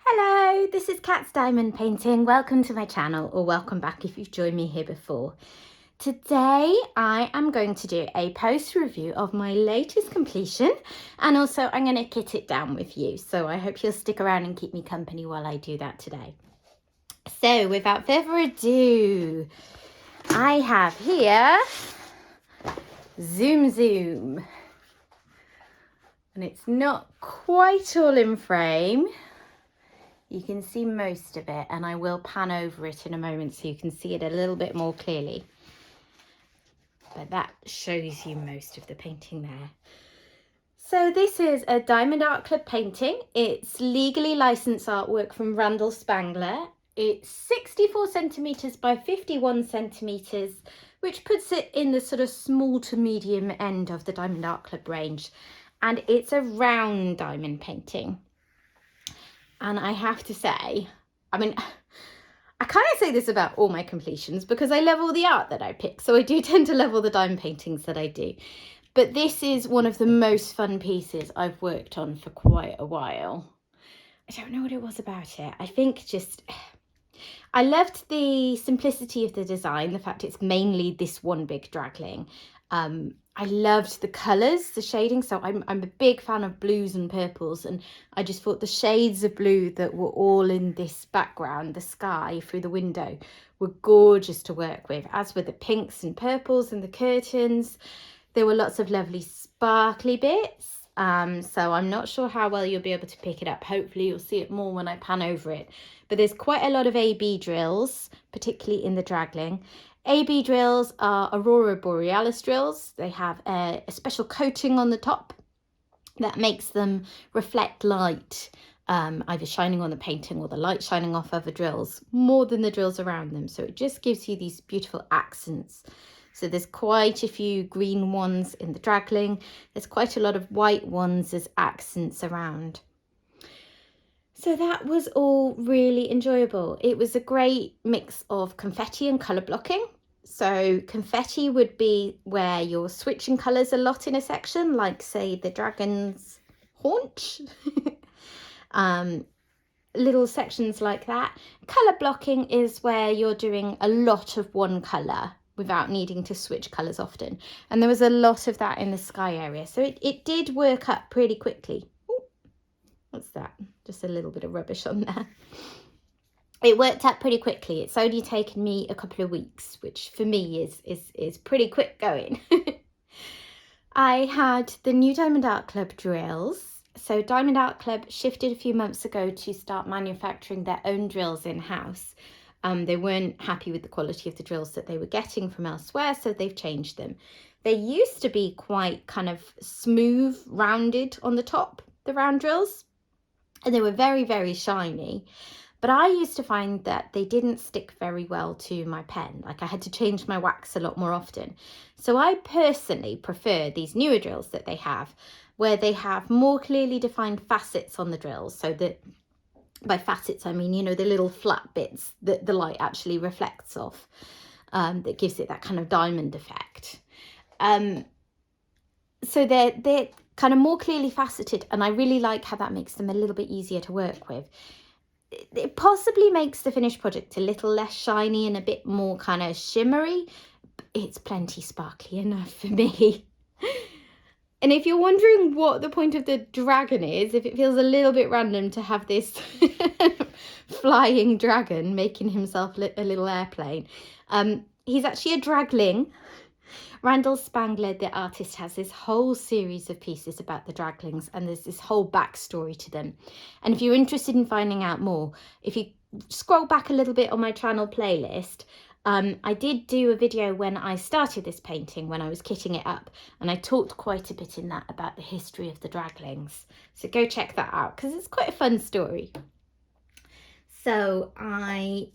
Hello, this is Cat's Diamond Painting. Welcome to my channel, or welcome back if you've joined me here before. Today I am going to do a post review of my latest completion, and also I'm going to kit it down with you. So I hope you'll stick around and keep me company while I do that today. So without further ado, I have here ZoomZoom. And it's not quite all in frame. You can see most of it, and I will pan over it in a moment so you can see it a little bit more clearly. But that shows you most of the painting there. So this is a Diamond Art Club painting. It's legally licensed artwork from Randal Spangler. It's 64 centimetres by 51 centimetres, which puts it in the sort of small to medium end of the Diamond Art Club range. And it's a round diamond painting. And I have to say, I mean, I kind of say this about all my completions because I love all the art that I pick. So I do tend to love all the diamond paintings that I do. But this is one of the most fun pieces I've worked on for quite a while. I don't know what it was about it. I think just, I loved the simplicity of the design. The fact it's mainly this one big dragling. I loved the colours, the shading, so I'm a big fan of blues and purples, and I just thought the shades of blue that were all in this background, the sky through the window, were gorgeous to work with, as were the pinks and purples and the curtains. There were lots of lovely sparkly bits, so I'm not sure how well you'll be able to pick it up. Hopefully you'll see it more when I pan over it, but there's quite a lot of AB drills, particularly in the dragling. AB drills are Aurora Borealis drills. They have a special coating on the top that makes them reflect light, either shining on the painting or the light shining off other drills, more than the drills around them. So it just gives you these beautiful accents. So there's quite a few green ones in the dragling. There's quite a lot of white ones as accents around. So that was all really enjoyable. It was a great mix of confetti and colour blocking. So confetti would be where you're switching colours a lot in a section, like say the dragon's haunch. Little sections like that. Colour blocking is where you're doing a lot of one colour without needing to switch colours often. And there was a lot of that in the sky area. So it did work up pretty quickly. Ooh, what's that? Just a little bit of rubbish on there. It worked out pretty quickly. It's only taken me a couple of weeks, which for me is pretty quick going. I had the new Diamond Art Club drills. So Diamond Art Club shifted a few months ago to start manufacturing their own drills in-house. They weren't happy with the quality of the drills that they were getting from elsewhere, so they've changed them. They used to be quite kind of smooth, rounded on the top, the round drills, and they were very, very shiny. But I used to find that they didn't stick very well to my pen. Like I had to change my wax a lot more often. So I personally prefer these newer drills that they have, where they have more clearly defined facets on the drills. So that by facets, I mean, you know, the little flat bits that the light actually reflects off, that gives it that kind of diamond effect. So they're kind of more clearly faceted, and I really like how that makes them a little bit easier to work with. It possibly makes the finished project a little less shiny and a bit more kind of shimmery, but it's plenty sparkly enough for me. And if you're wondering what the point of the dragon is, if it feels a little bit random to have this flying dragon making himself a little airplane, he's actually a dragling. Randal Spangler, the artist, has this whole series of pieces about the draglings, and there's this whole backstory to them. And if you're interested in finding out more, if you scroll back a little bit on my channel playlist, I did do a video when I started this painting, when I was kitting it up, and I talked quite a bit in that about the history of the draglings. So go check that out because it's quite a fun story. So I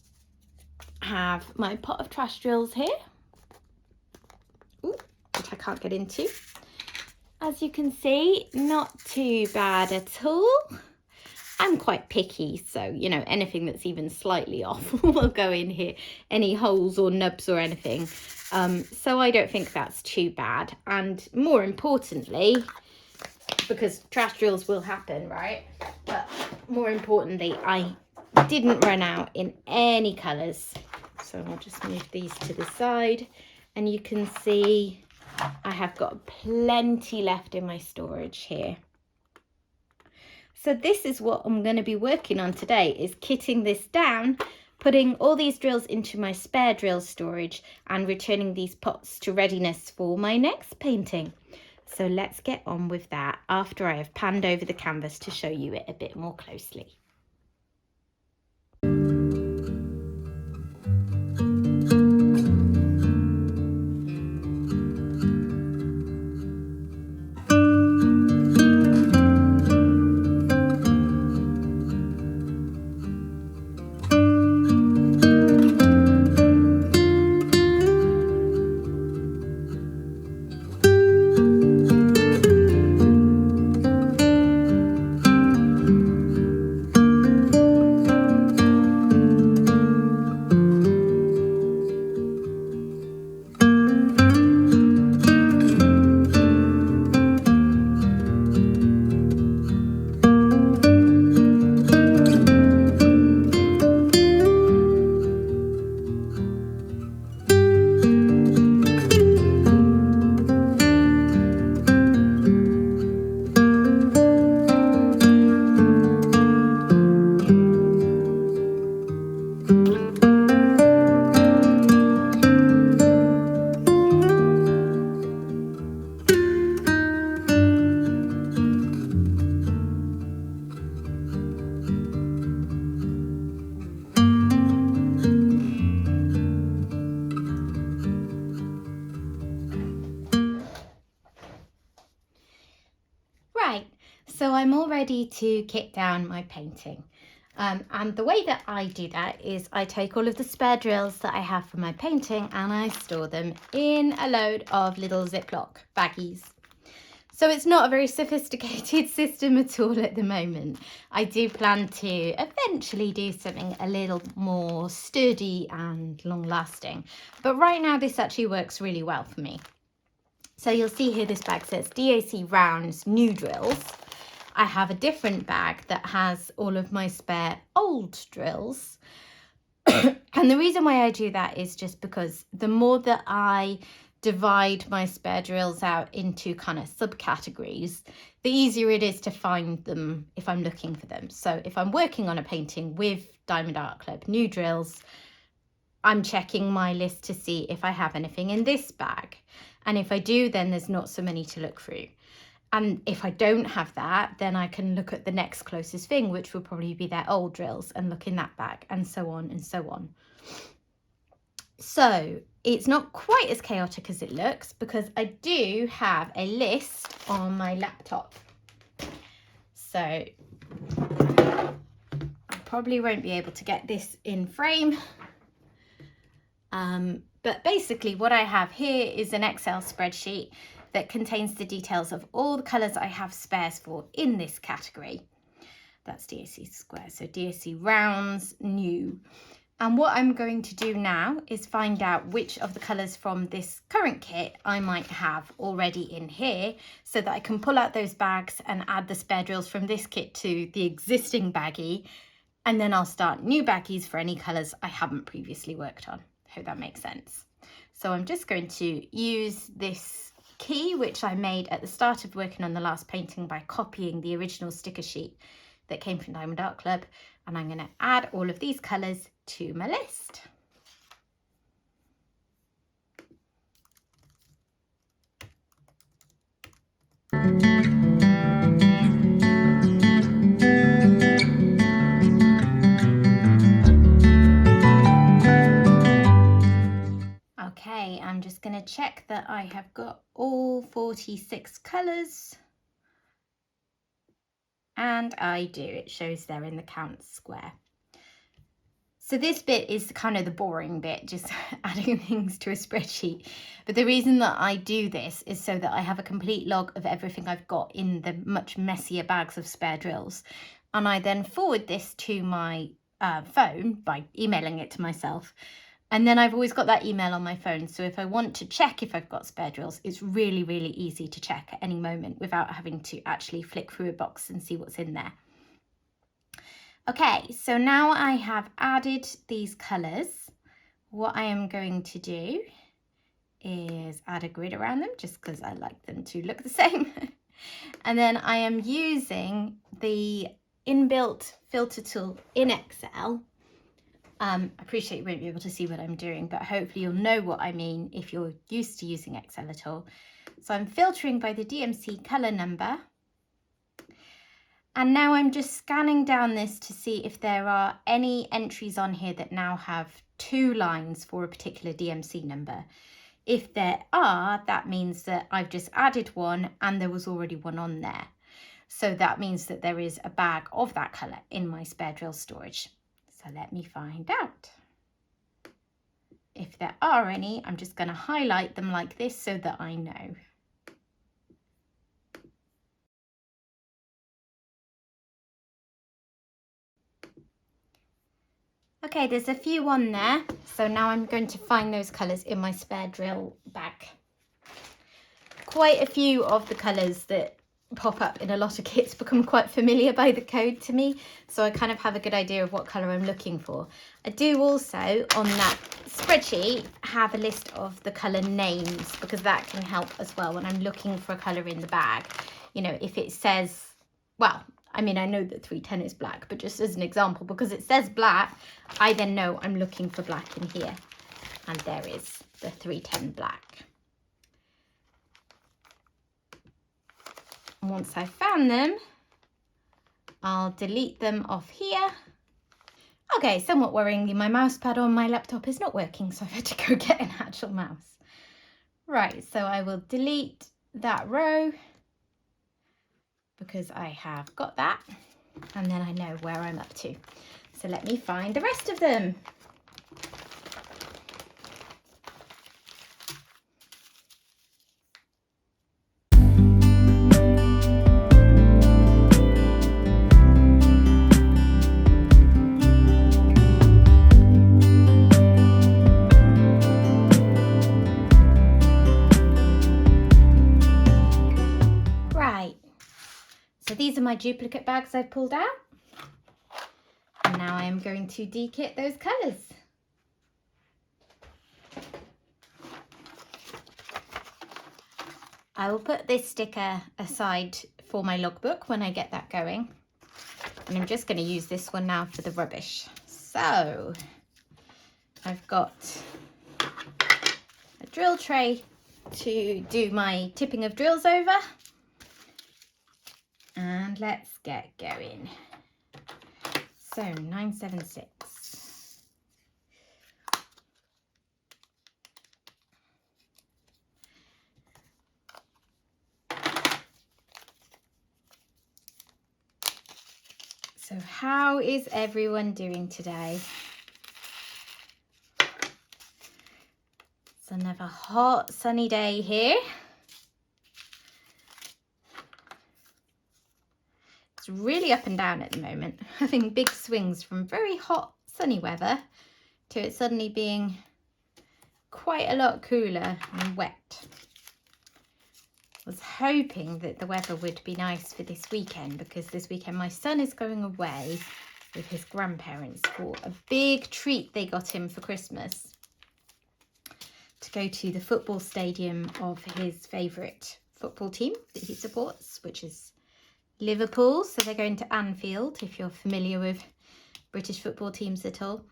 have my pot of trash drills here. Ooh, which I can't get into. As you can see, not too bad at all. I'm quite picky, so, you know, anything that's even slightly off will go in here. Any holes or nubs or anything. So I don't think that's too bad. And more importantly, because trash drills will happen, right? But more importantly, I didn't run out in any colours. So I'll just move these to the side, and you can see I have got plenty left in my storage here. So this is what I'm going to be working on today, is kitting this down, putting all these drills into my spare drill storage and returning these pots to readiness for my next painting. So let's get on with that after I have panned over the canvas to show you it a bit more closely. Right, so I'm all ready to kit down my painting. And the way that I do that is I take all of the spare drills that I have for my painting and I store them in a load of little Ziploc baggies. So it's not a very sophisticated system at all at the moment. I do plan to eventually do something a little more sturdy and long lasting. But right now this actually works really well for me. So you'll see here this bag says DAC rounds new drills. I have a different bag that has all of my spare old drills. And the reason why I do that is just because the more that I divide my spare drills out into kind of subcategories, the easier it is to find them if I'm looking for them. So if I'm working on a painting with Diamond Art Club new drills, I'm checking my list to see if I have anything in this bag. And if I do, then there's not so many to look through. And if I don't have that, then I can look at the next closest thing, which will probably be their old drills, and look in that bag, and so on and so on. So it's not quite as chaotic as it looks, because I do have a list on my laptop. So I probably won't be able to get this in frame. But basically what I have here is an Excel spreadsheet that contains the details of all the colours I have spares for in this category. That's DAC square, so DAC rounds, new. And what I'm going to do now is find out which of the colours from this current kit I might have already in here, so that I can pull out those bags and add the spare drills from this kit to the existing baggie. And then I'll start new baggies for any colours I haven't previously worked on. Hope that makes sense. So I'm just going to use this key, which I made at the start of working on the last painting by copying the original sticker sheet that came from Diamond Art Club. And I'm going to add all of these colours to my list. Okay, I'm just going to check that I have got all 46 colours. And I do, it shows there in the count square. So this bit is kind of the boring bit, just adding things to a spreadsheet. But the reason that I do this is so that I have a complete log of everything I've got in the much messier bags of spare drills. And I then forward this to my phone by emailing it to myself. And then I've always got that email on my phone. So if I want to check if I've got spare drills, it's really, really easy to check at any moment without having to actually flick through a box and see what's in there. Okay, so now I have added these colours. What I am going to do is add a grid around them just because I like them to look the same. And then I am using the inbuilt filter tool in Excel. I appreciate you won't be able to see what I'm doing, but hopefully you'll know what I mean if you're used to using Excel at all. So I'm filtering by the DMC colour number. And now I'm just scanning down this to see if there are any entries on here that now have 2 lines for a particular DMC number. If there are, that means that I've just added one and there was already one on there. So that means that there is a bag of that colour in my spare drill storage. So let me find out. If there are any, I'm just going to highlight them like this so that I know. Okay, there's a few on there, so now I'm going to find those colours in my spare drill bag. Quite a few of the colours that pop up in a lot of kits become quite familiar by the code to me, so I kind of have a good idea of what colour I'm looking for. I do also, on that spreadsheet, have a list of the colour names, because that can help as well when I'm looking for a colour in the bag. You know, if it says, well, I mean, I know that 310 is black, but just as an example, because it says black, I then know I'm looking for black in here. And there is the 310 black. And once I've found them, I'll delete them off here. Okay, somewhat worryingly, my mouse pad on my laptop is not working, so I've had to go get an actual mouse. Right, so I will delete that row because I have got that. And then I know where I'm up to. So let me find the rest of them. Right, so these are my duplicate bags I've pulled out. And now I am going to dekit those colours. I will put this sticker aside for my logbook when I get that going. And I'm just going to use this one now for the rubbish. So I've got a drill tray to do my tipping of drills over. And let's get going. So 976. So how is everyone doing today? It's another hot sunny day here. It's really up and down at the moment, having big swings from very hot sunny weather to it suddenly being quite a lot cooler and wet. I was hoping that the weather would be nice for this weekend, because this weekend my son is going away with his grandparents for a big treat they got him for Christmas, to go to the football stadium of his favourite football team that he supports, which is Liverpool. So they're going to Anfield, if you're familiar with British football teams at all.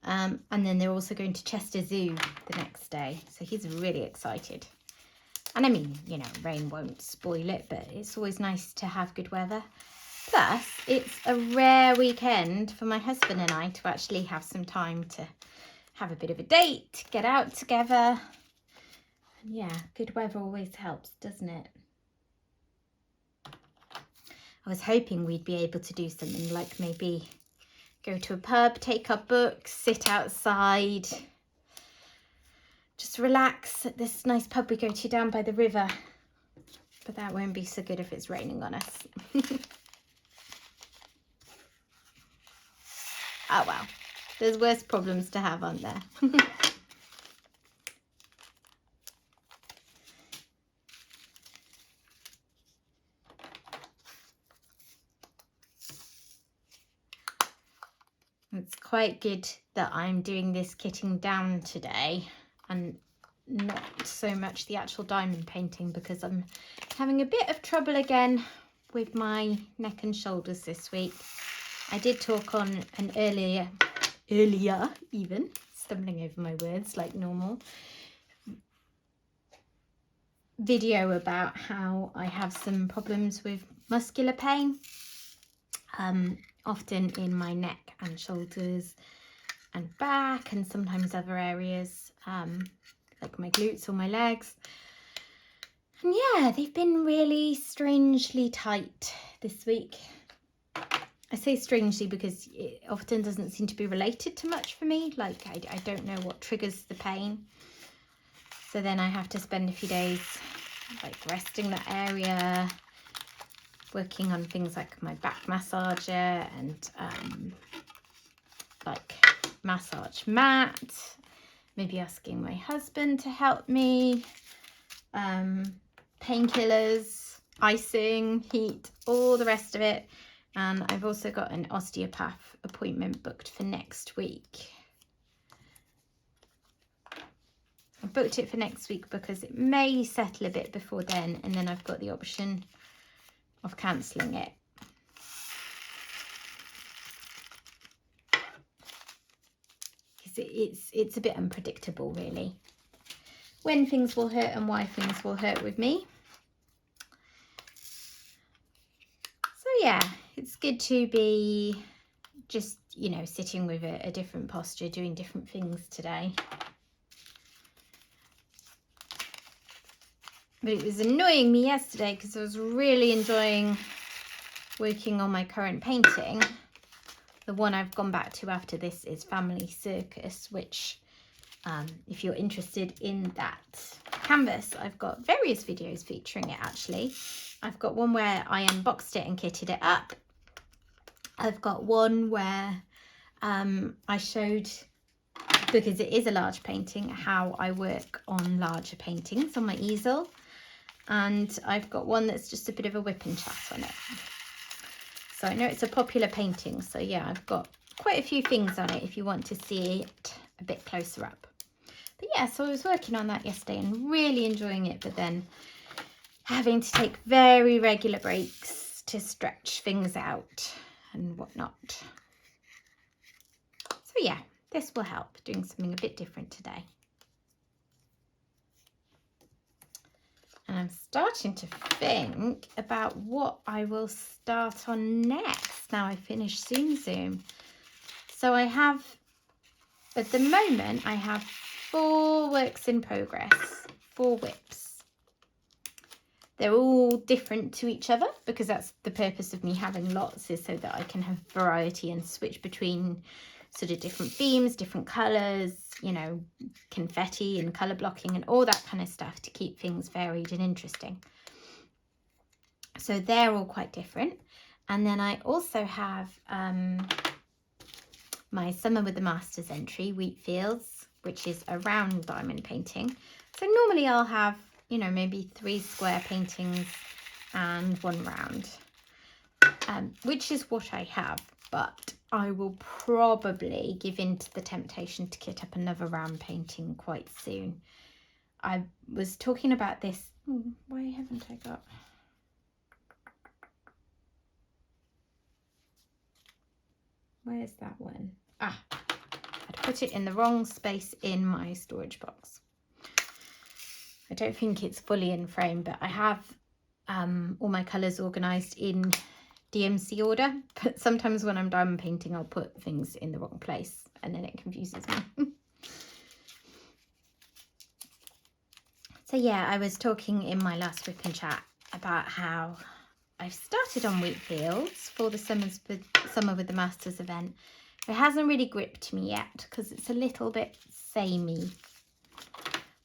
And then they're also going to Chester Zoo the next day. So he's really excited. And I mean, you know, rain won't spoil it, but it's always nice to have good weather. Plus, it's a rare weekend for my husband and I to actually have some time to have a bit of a date, get out together. And yeah, good weather always helps, doesn't it? I was hoping we'd be able to do something like maybe go to a pub, take our books, sit outside, just relax at this nice pub we go to down by the river. But that won't be so good if it's raining on us. Oh well, there's worse problems to have, aren't there? It's quite good that I'm doing this kitting down today and not so much the actual diamond painting, because I'm having a bit of trouble again with my neck and shoulders this week. I did talk on an earlier even, stumbling over my words like normal, video about how I have some problems with muscular pain, often in my neck and shoulders and back, and sometimes other areas, like my glutes or my legs. And yeah, they've been really strangely tight this week. I say strangely because it often doesn't seem to be related to much for me. Like I don't know what triggers the pain. So then I have to spend a few days like resting that area, working on things like my back massager and like massage mat, maybe asking my husband to help me, painkillers, icing, heat, all the rest of it. And I've also got an osteopath appointment booked for next week. I booked it for next week because it may settle a bit before then, and then I've got the option of cancelling it. Because it's a bit unpredictable, really, when things will hurt and why things will hurt with me. So yeah, it's good to be just, you know, sitting with a different posture, doing different things today. But it was annoying me yesterday because I was really enjoying working on my current painting. The one I've gone back to after this is Family Circus, which if you're interested in that canvas, I've got various videos featuring it actually. I've got one where I unboxed it and kitted it up. I've got one where I showed, because it is a large painting, how I work on larger paintings on my easel. And I've got one that's just a bit of a WIP'n'Chat on it. So I know it's a popular painting, so yeah, I've got quite a few things on it if you want to see it a bit closer up. But yeah, so I was working on that yesterday and really enjoying it, but then having to take very regular breaks to stretch things out and whatnot. So yeah, this will help, doing something a bit different today. And I'm starting to think about what I will start on next now I finish ZoomZoom. So I have, at the moment, I have 4 works in progress, 4 whips. They're all different to each other because that's the purpose of me having lots, is so that I can have variety and switch between sort of different themes, different colours, you know, confetti and colour blocking and all that kind of stuff to keep things varied and interesting. So they're all quite different. And then I also have my Summer with the Masters entry, Wheatfields, which is a round diamond painting. So normally I'll have, you know, maybe 3 square paintings and 1 round, which is what I have. But I will probably give in to the temptation to kit up another round painting quite soon. I was talking about this. Why haven't I got... Where's that one? Ah, I'd put it in the wrong space in my storage box. I don't think it's fully in frame, but I have all my colours organised in DMC order, but sometimes when I'm diamond painting I'll put things in the wrong place and then it confuses me. So yeah, I was talking in my last WIP'n'Chat about how I've started on Wheatfields for the Summer with the Masters event. It hasn't really gripped me yet because it's a little bit samey.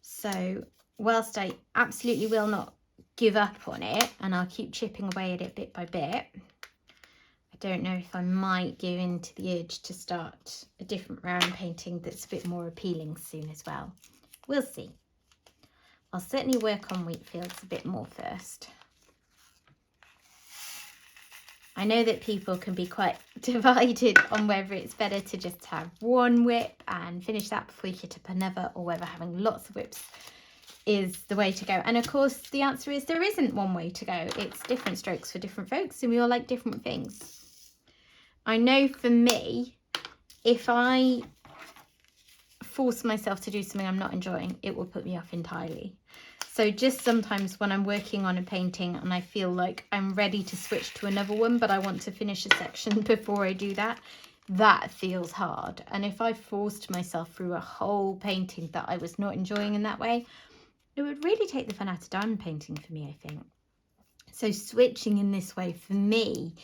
So whilst I absolutely will not give up on it and I'll keep chipping away at it bit by bit, I don't know if I might give in to the urge to start a different round painting that's a bit more appealing soon as well. We'll see. I'll certainly work on Wheatfields a bit more first. I know that people can be quite divided on whether it's better to just have one whip and finish that before you hit up another, or whether having lots of whips is the way to go. And of course the answer is there isn't one way to go. It's different strokes for different folks, and we all like different things. I know for me, if I force myself to do something I'm not enjoying, it will put me off entirely. So just sometimes when I'm working on a painting and I feel like I'm ready to switch to another one, but I want to finish a section before I do that, that feels hard. And if I forced myself through a whole painting that I was not enjoying in that way, it would really take the fun out of diamond painting for me, I think. So switching in this way for me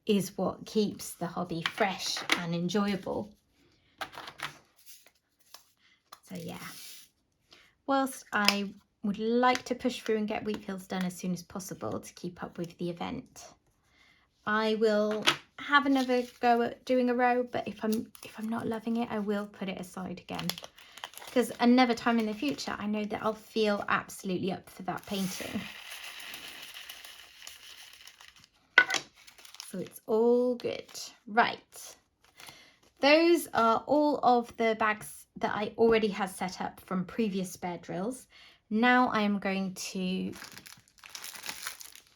is what keeps the hobby fresh and enjoyable. So yeah, whilst I would like to push through and get wheat fields done as soon as possible to keep up with the event, I will have another go at doing a row, but if I'm not loving it, I will put it aside again, because another time in the future I know that I'll feel absolutely up for that painting. So it's all good. Right, those are all of the bags that I already had set up from previous spare drills. Now I am going to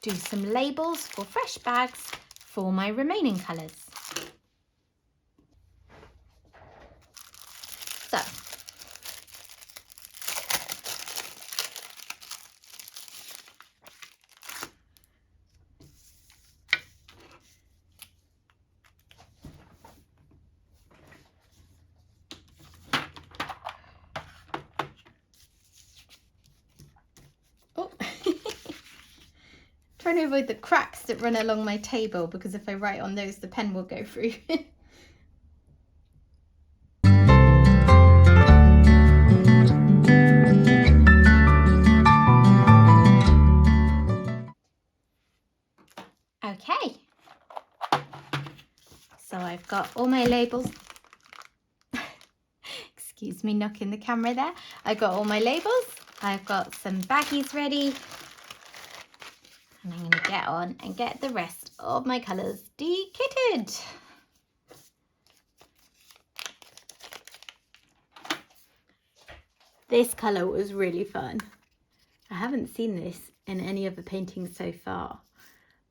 do some labels for fresh bags for my remaining colours. So trying to avoid the cracks that run along my table, because if I write on those, the pen will go through. Okay, so I've got all my labels. Excuse me knocking the camera there. I've got all my labels. I've got some baggies ready. And I'm going to get on and get the rest of my colours de-kitted. This colour was really fun. I haven't seen this in any of the paintings so far.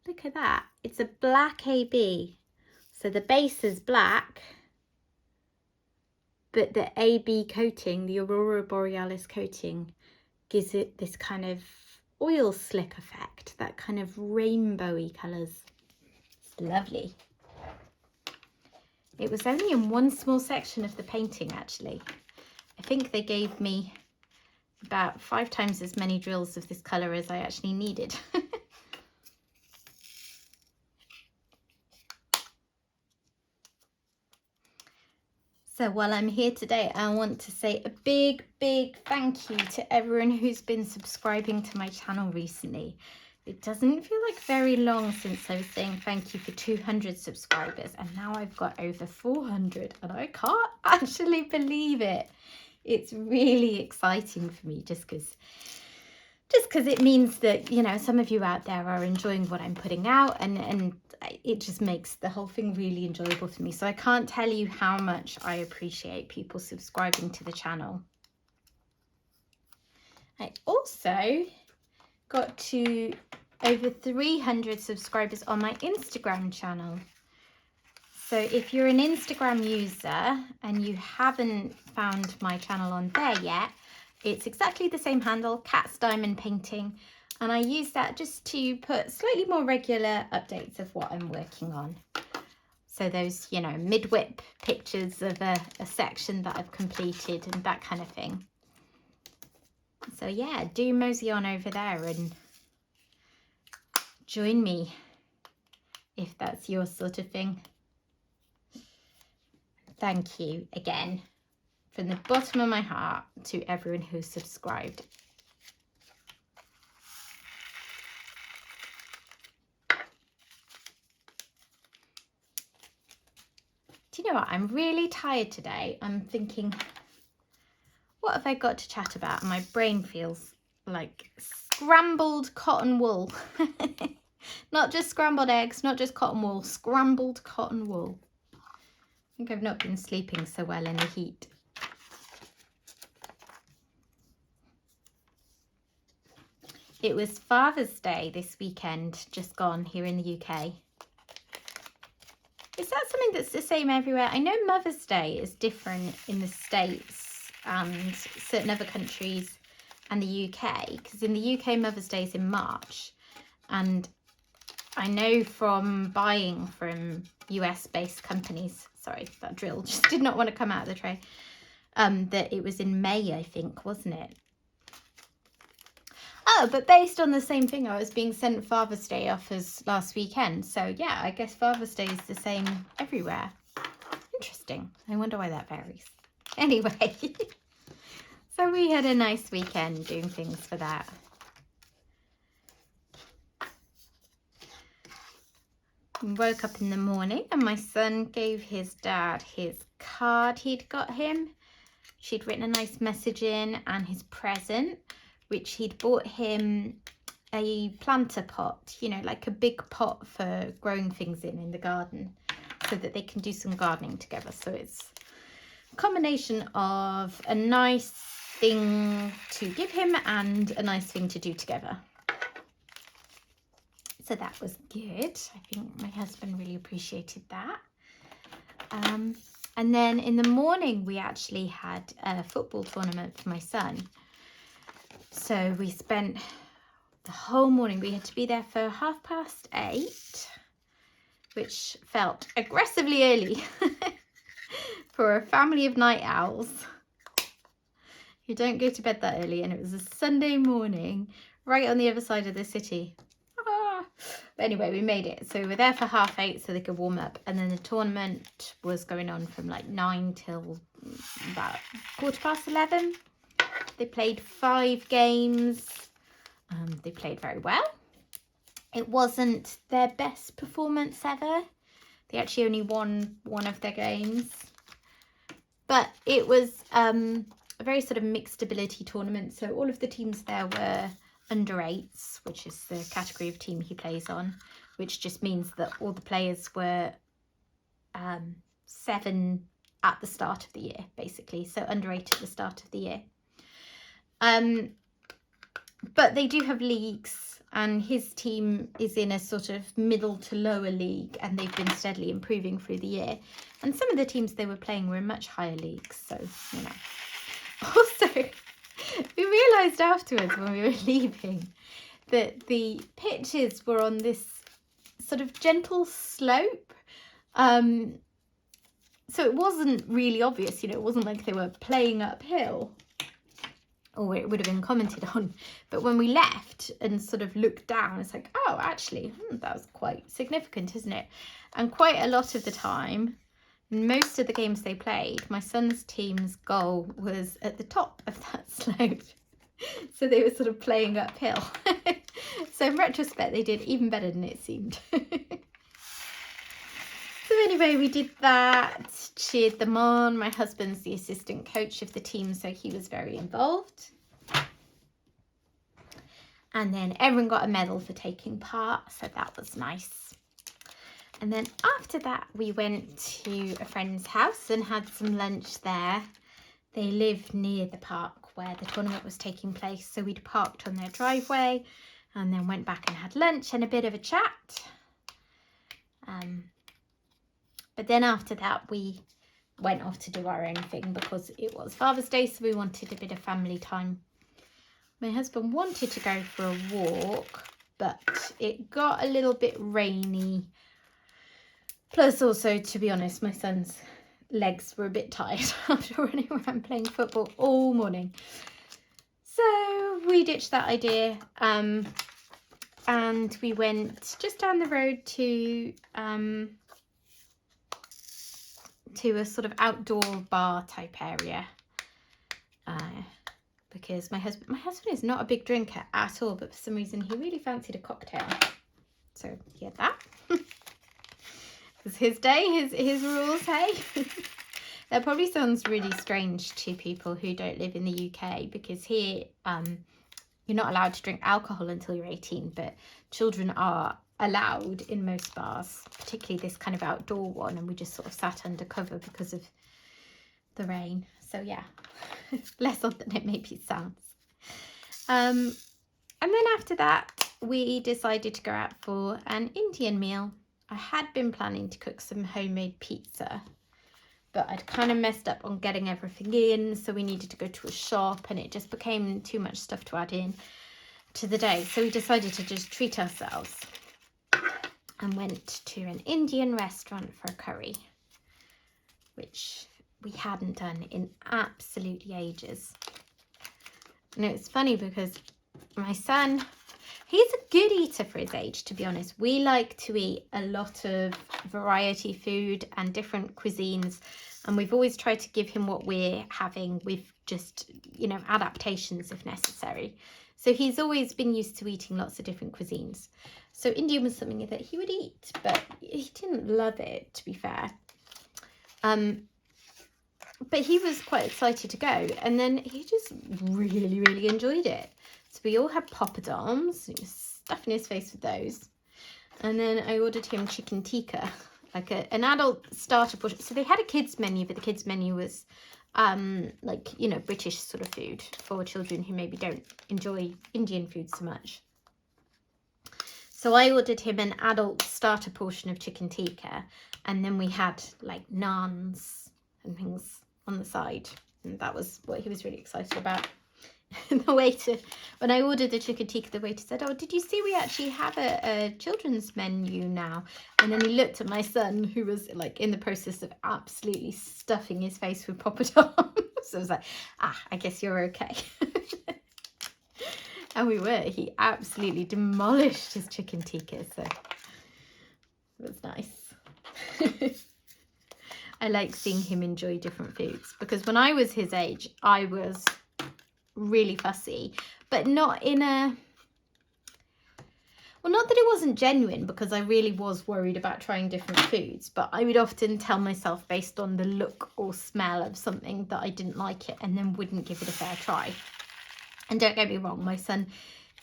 Look at that. It's a black AB. So the base is black, but the AB coating, the Aurora Borealis coating, gives it this kind of oil slick effect, that kind of rainbowy colours. It's lovely. It was only in one small section of the painting actually. I think they gave me about 5 times as many drills of this colour as I actually needed. So while I'm here today, I want to say a big thank you to everyone who's been subscribing to my channel recently. It doesn't feel like very long since I was saying thank you for 200 subscribers, and now I've got over 400, and I can't actually believe it. It's really exciting for me just because it means that, you know, some of you out there are enjoying what I'm putting out, and it just makes the whole thing really enjoyable for me. So I can't tell you how much I appreciate people subscribing to the channel. I also got to over 300 subscribers on my Instagram channel. So if you're an Instagram user and you haven't found my channel on there yet, it's exactly the same handle, catsdiamondpainting, and I use that just to put slightly more regular updates of what I'm working on. So those, you know, mid-whip pictures of a section that I've completed and that kind of thing. So yeah, do mosey on over there and join me if that's your sort of thing. Thank you again from the bottom of my heart to everyone who's subscribed. Do you know what? I'm really tired today. I'm thinking, what have I got to chat about? My brain feels like scrambled cotton wool. Not just scrambled eggs, not just cotton wool, scrambled cotton wool. I think I've not been sleeping so well in the heat. It was Father's Day this weekend, just gone here in the UK. Is that something that's the same everywhere? I know Mother's Day is different in the States and certain other countries and the UK, because in the UK Mother's Day is in March, and I know from buying from US based companies, sorry, that drill just did not want to come out of the tray, that it was in May, I think, wasn't it? Oh, but based on the same thing, I was being sent Father's Day offers last weekend. So yeah, I guess Father's Day is the same everywhere. Interesting. I wonder why that varies. Anyway, so we had a nice weekend doing things for that. We woke up in the morning and my son gave his dad his card he'd got him. She'd written a nice message in and his present, which he'd bought him a planter pot, you know, like a big pot for growing things in the garden so that they can do some gardening together. So it's a combination of a nice thing to give him and a nice thing to do together. So that was good. I think my husband really appreciated that. And then in the morning, we actually had a football tournament for my son. So we spent the whole morning. We had to be there for 8:30, which felt aggressively early for a family of night owls who don't go to bed that early. And it was a Sunday morning right on the other side of the city. But anyway, we made it. So we were there for 8:30 so they could warm up. And then the tournament was going on from like 9 till about 11:15. They played 5 games. They played very well. It wasn't their best performance ever. They actually only won one of their games. But it was a very sort of mixed ability tournament. So all of the teams there were under 8s, which is the category of team he plays on, which just means that all the players were 7 at the start of the year, basically. So under 8 at the start of the year. But they do have leagues, and his team is in a sort of middle to lower league, and they've been steadily improving through the year. And some of the teams they were playing were in much higher leagues, so, you know. Also, we realised afterwards when we were leaving that the pitches were on this sort of gentle slope. So it wasn't really obvious, you know, it wasn't like they were playing uphill, or it would have been commented on. But when we left and sort of looked down, it's like, oh, actually, that was quite significant, isn't it? And quite a lot of the time, most of the games they played, my son's team's goal was at the top of that slope. So they were sort of playing uphill. So in retrospect, they did even better than it seemed. So anyway, we did that, cheered them on. My husband's the assistant coach of the team, so he was very involved. And then everyone got a medal for taking part, so that was nice. And then after that, we went to a friend's house and had some lunch there. They live near the park where the tournament was taking place, so we'd parked on their driveway and then went back and had lunch and a bit of a chat. But then after that, we went off to do our own thing because it was Father's Day, so we wanted a bit of family time. My husband wanted to go for a walk, but it got a little bit rainy. Plus also, to be honest, my son's legs were a bit tired after running around playing football all morning. So we ditched that idea and we went just down the road to a sort of outdoor bar type area because my husband is not a big drinker at all, but for some reason he really fancied a cocktail, so he had that. It was his day, his rules, hey. That probably sounds really strange to people who don't live in the UK, because here you're not allowed to drink alcohol until you're 18, but children are allowed in most bars, particularly this kind of outdoor one, and we just sort of sat under cover because of the rain. So yeah, less odd than it maybe sounds. And then after that we decided to go out for an Indian meal. I had been planning to cook some homemade pizza, but I'd kind of messed up on getting everything in, so we needed to go to a shop and it just became too much stuff to add in to the day. So we decided to just treat ourselves and went to an Indian restaurant for a curry, which we hadn't done in absolutely ages. And it's funny because my son, he's a good eater for his age, to be honest. We like to eat a lot of variety food and different cuisines, and we've always tried to give him what we're having with just, you know, adaptations if necessary. So he's always been used to eating lots of different cuisines. So Indian was something that he would eat, but he didn't love it, to be fair. But he was quite excited to go, and then he just really, really enjoyed it. So we all had poppadoms, he was stuffing his face with those. And then I ordered him chicken tikka, like an adult starter portion. So they had a kids menu, but the kids menu was like, you know, British sort of food for children who maybe don't enjoy Indian food so much. So I ordered him an adult starter portion of chicken tikka, and then we had like naans and things on the side, and that was what he was really excited about. The waiter, when I ordered the chicken tikka, the waiter said, "Oh, did you see we actually have a children's menu now?" And then he looked at my son, who was like in the process of absolutely stuffing his face with poppadoms. So I was like, I guess you're okay. And we were. He absolutely demolished his chicken tikka, so it was nice. I like seeing him enjoy different foods, because when I was his age, I was really fussy, but not in a, well, not that it wasn't genuine, because I really was worried about trying different foods, but I would often tell myself based on the look or smell of something that I didn't like it, and then wouldn't give it a fair try. And don't get me wrong, my son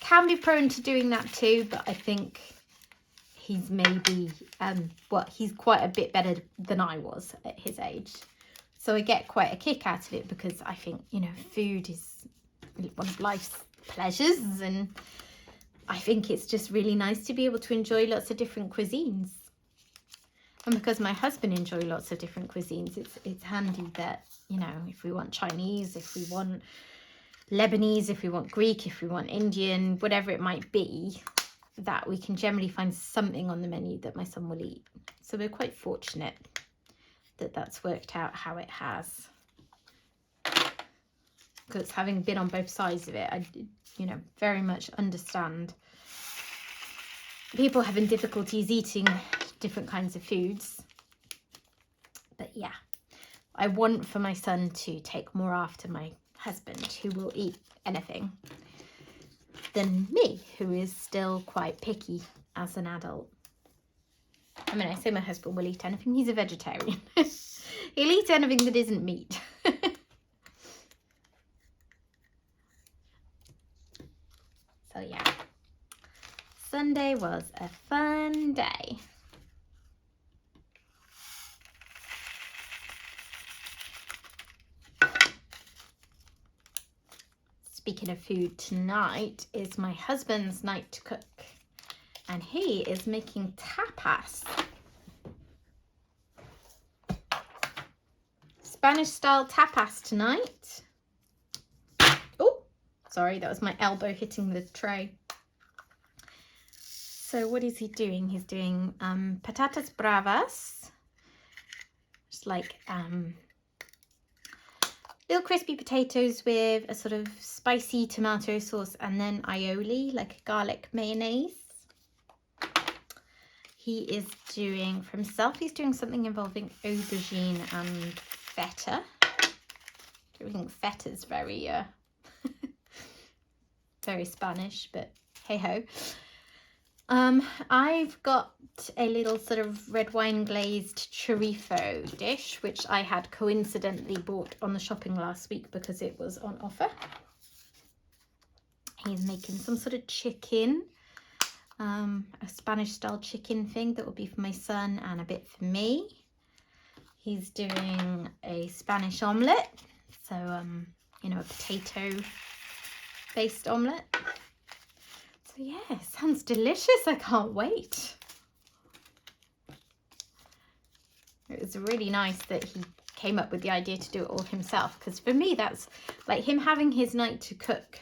can be prone to doing that too, but I think he's maybe, he's quite a bit better than I was at his age. So I get quite a kick out of it, because I think, you know, food is one of life's pleasures, and I think it's just really nice to be able to enjoy lots of different cuisines. And because my husband enjoys lots of different cuisines, it's handy that, you know, if we want Chinese, if we want Lebanese, if we want Greek, if we want Indian, whatever it might be, that we can generally find something on the menu that my son will eat. So we're quite fortunate that that's worked out how it has. Because having been on both sides of it, I, you know, very much understand people having difficulties eating different kinds of foods. But yeah, I want for my son to take more after my husband, who will eat anything, than me, who is still quite picky as an adult. I mean, I say my husband will eat anything. He's a vegetarian. He'll eat anything that isn't meat. So yeah, Sunday was a fun day. Speaking of food, tonight is my husband's night to cook, and he is making tapas. Spanish style tapas tonight. Oh, sorry, that was my elbow hitting the tray. So what is he doing? He's doing patatas bravas, just like little crispy potatoes with a sort of spicy tomato sauce, and then aioli, like a garlic mayonnaise. He is doing, for himself, he's doing something involving aubergine and feta. I don't think feta's very, very Spanish, but hey ho. I've got a little sort of red wine glazed chorizo dish, which I had coincidentally bought on the shopping last week because it was on offer. He's making some sort of chicken a Spanish style chicken thing that will be for my son and a bit for me. He's doing a Spanish omelette, so you know, a potato based omelette. So yeah, sounds delicious. I can't wait. It was really nice that he came up with the idea to do it all himself, because for me that's like him having his night to cook.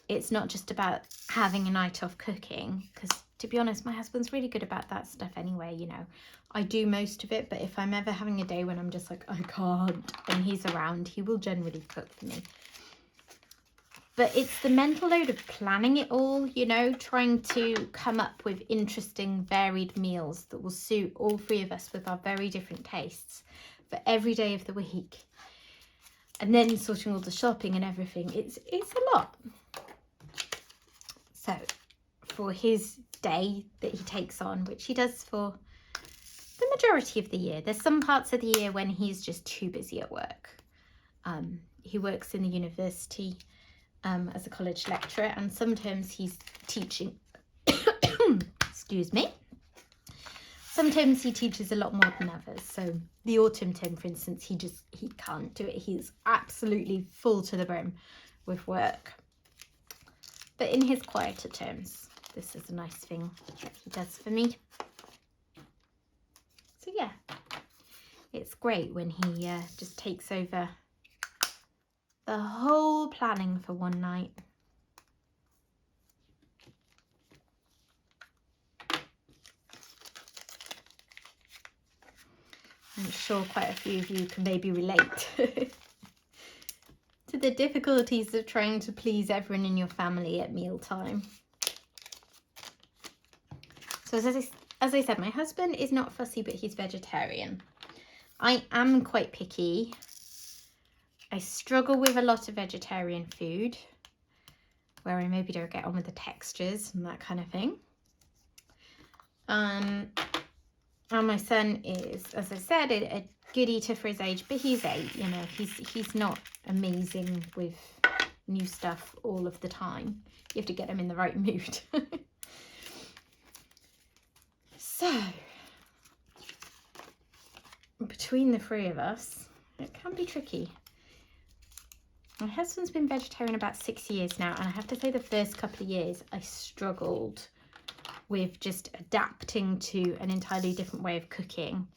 It's not just about having a night off cooking, because to be honest, my husband's really good about that stuff anyway. You know, I do most of it, but if I'm ever having a day when I'm just like, I can't, and he's around, he will generally cook for me. But it's the mental load of planning it all, you know, trying to come up with interesting, varied meals that will suit all three of us with our very different tastes for every day of the week. And then sorting all the shopping and everything. It's a lot. So for his day that he takes on, which he does for the majority of the year, there's some parts of the year when he's just too busy at work. He works in the university as a college lecturer, and sometimes he's teaching excuse me, sometimes he teaches a lot more than others. So the autumn term, for instance, he can't do it. He's absolutely full to the brim with work. But in his quieter terms, this is a nice thing that he does for me. So yeah, it's great when he just takes over the whole planning for one night. I'm sure quite a few of you can maybe relate to the difficulties of trying to please everyone in your family at mealtime. So as I said, my husband is not fussy, but he's vegetarian. I am quite picky. I struggle with a lot of vegetarian food, where I maybe don't get on with the textures and that kind of thing. And my son is, as I said, a good eater for his age, but he's 8, you know, he's not amazing with new stuff all of the time. You have to get him in the right mood. So, between the three of us, it can be tricky. My husband's been vegetarian about 6 years now, and I have to say the first couple of years I struggled with just adapting to an entirely different way of cooking,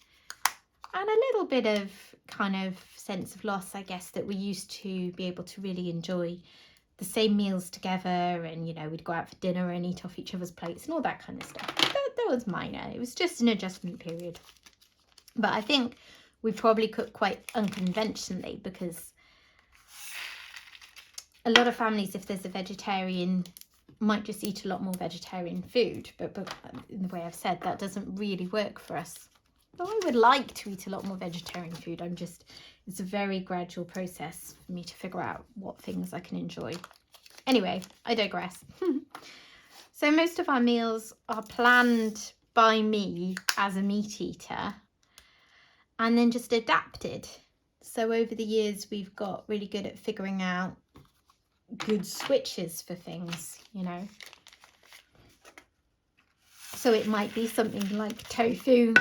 and a little bit of kind of sense of loss, I guess, that we used to be able to really enjoy the same meals together, and you know, we'd go out for dinner and eat off each other's plates and all that kind of stuff. That was minor. It was just an adjustment period. But I think we probably cook quite unconventionally, because a lot of families, if there's a vegetarian, might just eat a lot more vegetarian food, but in the way I've said, that doesn't really work for us. Though I would like to eat a lot more vegetarian food, it's a very gradual process for me to figure out what things I can enjoy. Anyway, I digress. So most of our meals are planned by me as a meat eater, and then just adapted. So over the years, we've got really good at figuring out good switches for things, you know. So it might be something like tofu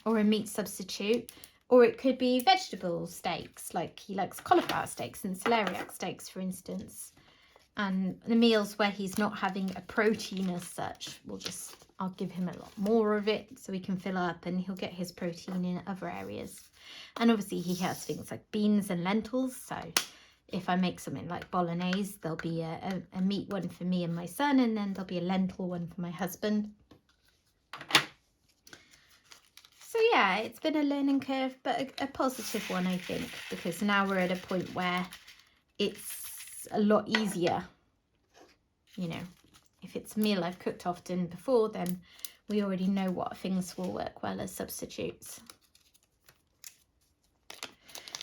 or a meat substitute, or it could be vegetable steaks, like he likes cauliflower steaks and celeriac steaks, for instance. And the meals where he's not having a protein as such, I'll give him a lot more of it so he can fill up, and he'll get his protein in other areas. And obviously he has things like beans and lentils, so if I make something like bolognese, there'll be a meat one for me and my son, and then there'll be a lentil one for my husband. So yeah, it's been a learning curve, but a positive one, I think, because now we're at a point where it's a lot easier. You know, if it's a meal I've cooked often before, then we already know what things will work well as substitutes.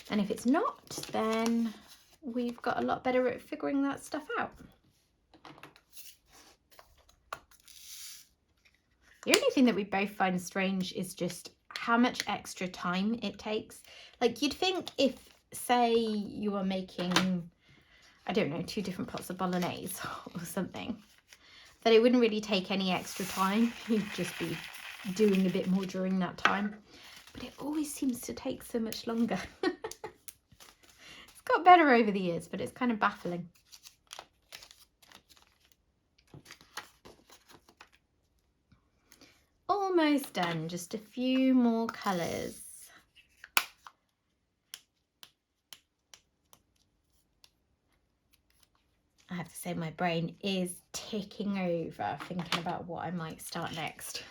And if it's not, then we've got a lot better at figuring that stuff out. The only thing that we both find strange is just how much extra time it takes. Like, you'd think if, say, you were making, I don't know, 2 different pots of bolognese or something, that it wouldn't really take any extra time. You'd just be doing a bit more during that time. But it always seems to take so much longer. It's got better over the years, but it's kind of baffling. Almost done, just a few more colours. I have to say my brain is ticking over thinking about what I might start next.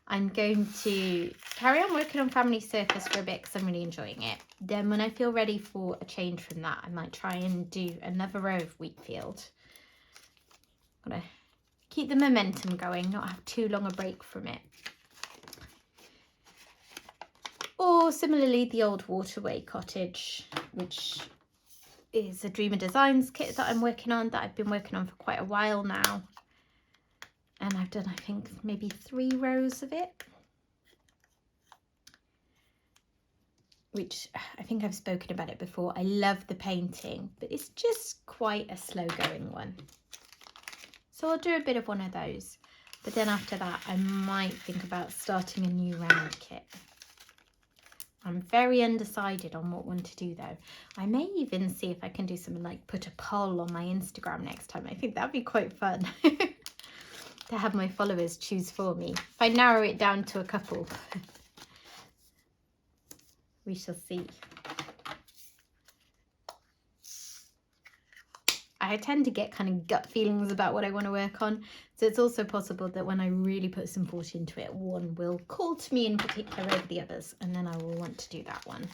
I'm going to carry on working on Family Circus for a bit because I'm really enjoying it. Then when I feel ready for a change from that, I might try and do another row of wheat field. Gotta keep the momentum going, not have too long a break from it. Or similarly, the old Waterway Cottage, which is a Dreamer Designs kit that I'm working on, that I've been working on for quite a while now. And I've done, I think, maybe 3 rows of it. Which, I think I've spoken about it before. I love the painting, but it's just quite a slow going one. So I'll do a bit of one of those. But then after that, I might think about starting a new round kit. I'm very undecided on what one to do though. I may even see if I can do something like put a poll on my Instagram next time. I think that'd be quite fun to have my followers choose for me. If I narrow it down to a couple, we shall see. I tend to get kind of gut feelings about what I want to work on. So it's also possible that when I really put some thought into it, one will call to me in particular over the others, and then I will want to do that one.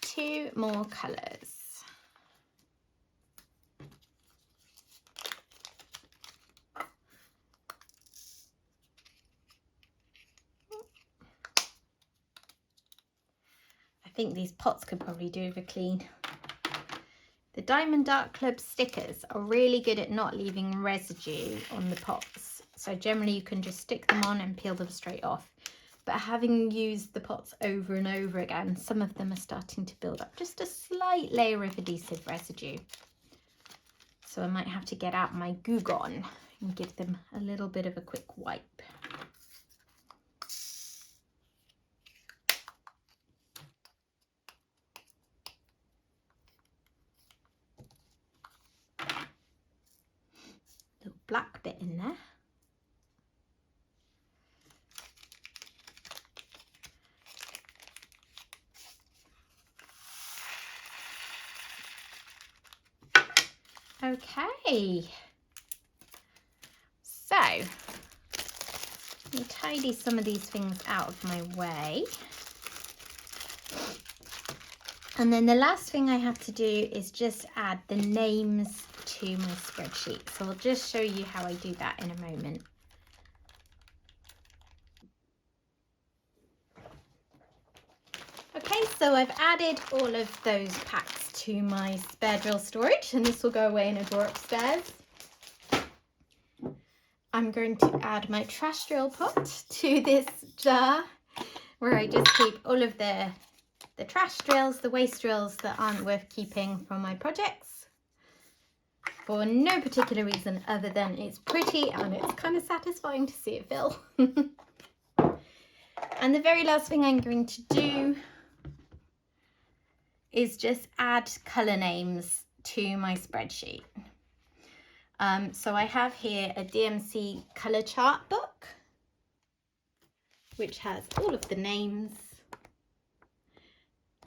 Two more colours. I think these pots could probably do with a clean. The Diamond Art Club stickers are really good at not leaving residue on the pots. So generally you can just stick them on and peel them straight off. But having used the pots over and over again, some of them are starting to build up just a slight layer of adhesive residue. So I might have to get out my Goo Gone and give them a little bit of a quick wipe. Little black bit in there. Okay, so let me tidy some of these things out of my way. And then the last thing I have to do is just add the names to my spreadsheet. So I'll just show you how I do that in a moment. Okay, so I've added all of those packs to my spare drill storage, and this will go away in a drawer upstairs. I'm going to add my trash drill pot to this jar where I just keep all of the trash drills, the waste drills that aren't worth keeping from my projects, for no particular reason other than it's pretty and it's kind of satisfying to see it fill. And the very last thing I'm going to do is just add colour names to my spreadsheet. So I have here a DMC colour chart book, which has all of the names.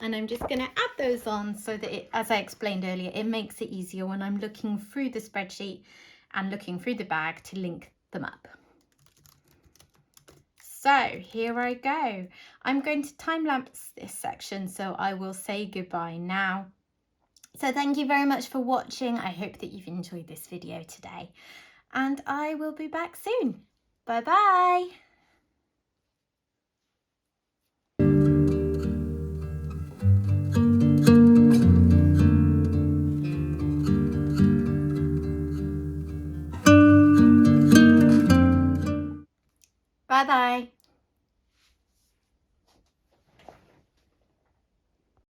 And I'm just going to add those on so that it, as I explained earlier, it makes it easier when I'm looking through the spreadsheet and looking through the bag to link them up. So here I go. I'm going to time lapse this section, so I will say goodbye now. So thank you very much for watching. I hope that you've enjoyed this video today, and I will be back soon. Bye bye.